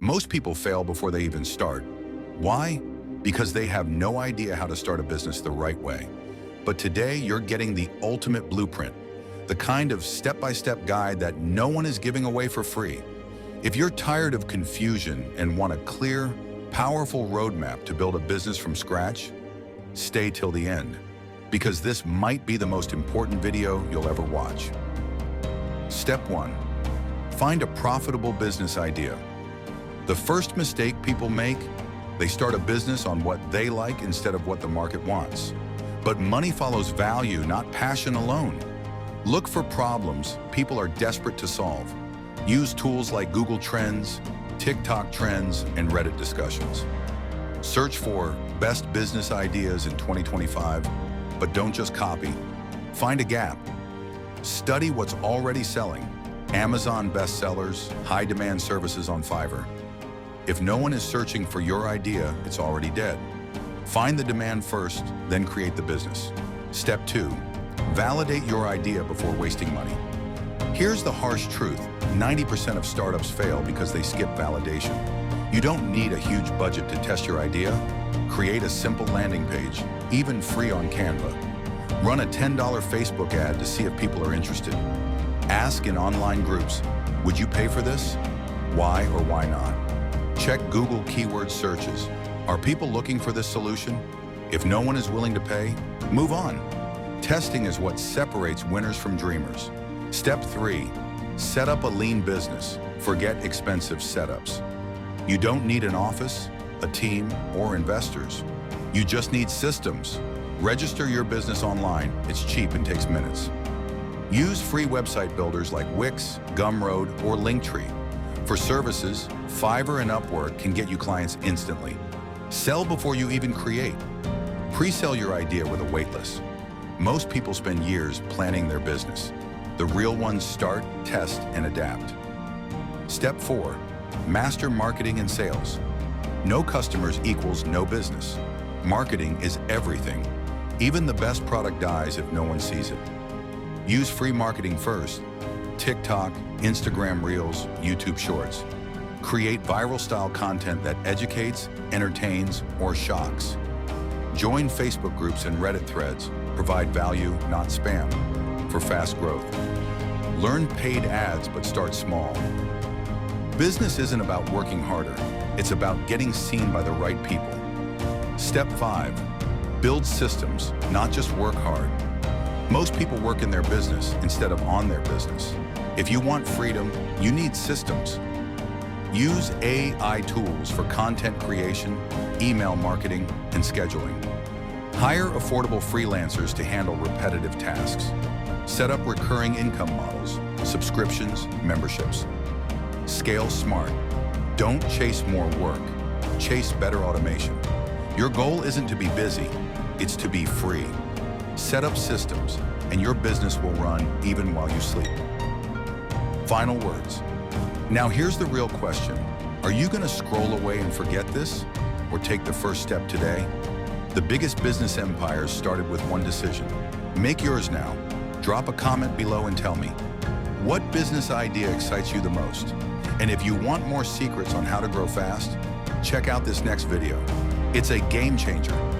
Most people fail before they even start. Why? Because they have no idea how to start a business the right way. But today, you're getting the ultimate blueprint, the kind of step-by-step guide that no one is giving away for free. If you're tired of confusion and want a clear, powerful roadmap to build a business from scratch, stay till the end, because this might be the most important video you'll ever watch. Step 1. Find a profitable business idea. The first mistake people make, they start a business on what they like instead of what the market wants. But money follows value, not passion alone. Look for problems people are desperate to solve. Use tools like Google Trends, TikTok trends, and Reddit discussions. Search for best business ideas in 2025, but don't just copy. Find a gap. Study what's already selling. Amazon bestsellers, high-demand services on Fiverr. If no one is searching for your idea, it's already dead. Find the demand first, then create the business. Step 2. Validate your idea before wasting money. Here's the harsh truth. 90% of startups fail because they skip validation. You don't need a huge budget to test your idea. Create a simple landing page, even free on Canva. Run a $10 Facebook ad to see if people are interested. Ask in online groups, would you pay for this? Why or why not? Check Google keyword searches. Are people looking for this solution? If no one is willing to pay, move on. Testing is what separates winners from dreamers. Step 3. Set up a lean business. Forget expensive setups. You don't need an office, a team, or investors. You just need systems. Register your business online. It's cheap and takes minutes. Use free website builders like Wix, Gumroad, or Linktree. For services, Fiverr and Upwork can get you clients instantly. Sell before you even create. Pre-sell your idea with a waitlist. Most people spend years planning their business. The real ones start, test, and adapt. Step 4. Master marketing and sales. No customers equals no business. Marketing is everything. Even the best product dies if no one sees it. Use free marketing first. TikTok, Instagram Reels, YouTube Shorts. Create viral-style content that educates, entertains, or shocks. Join Facebook groups and Reddit threads. Provide value, not spam, for fast growth. Learn paid ads, but start small. Business isn't about working harder. It's about getting seen by the right people. Step 5. Build systems, not just work hard. Most people work in their business instead of on their business. If you want freedom, you need systems. Use AI tools for content creation, email marketing, and scheduling. Hire affordable freelancers to handle repetitive tasks. Set up recurring income models, subscriptions, memberships. Scale smart. Don't chase more work. Chase better automation. Your goal isn't to be busy, it's to be free. Set up systems, and your business will run even while you sleep. Final words. Now here's the real question. Are you going to scroll away and forget this, or take the first step today? The biggest business empires started with one decision. Make yours now. Drop a comment below and tell me, what business idea excites you the most? And if you want more secrets on how to grow fast, check out this next video. It's a game changer.